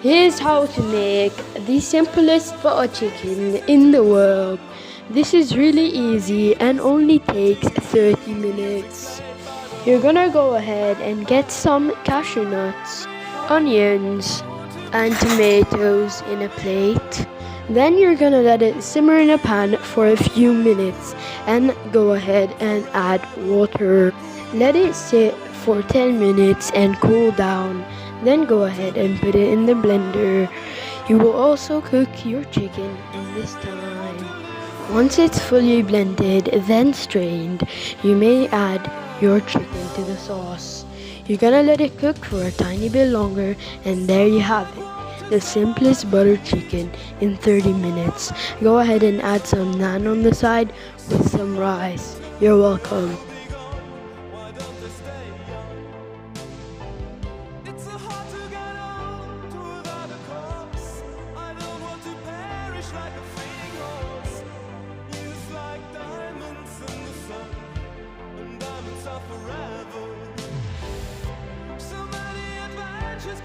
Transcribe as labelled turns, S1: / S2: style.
S1: Here's how to make the simplest butter chicken in the world. This is really easy and only takes 30 minutes. You're gonna go ahead and get some cashew nuts, onions, and tomatoes in a plate. Then you're gonna let it simmer in a pan for a few minutes and go ahead and add water. Let it sit for 10 minutes and cool down. Then go ahead and put it in the blender. You will also cook your chicken in this time. Once it's fully blended, then strained, you may add your chicken to the sauce. You're gonna let it cook for a tiny bit longer, and there you have it. The simplest butter chicken in 30 minutes. Go ahead and add some naan on the side with some rice. You're welcome.
S2: Forever. So many adventures.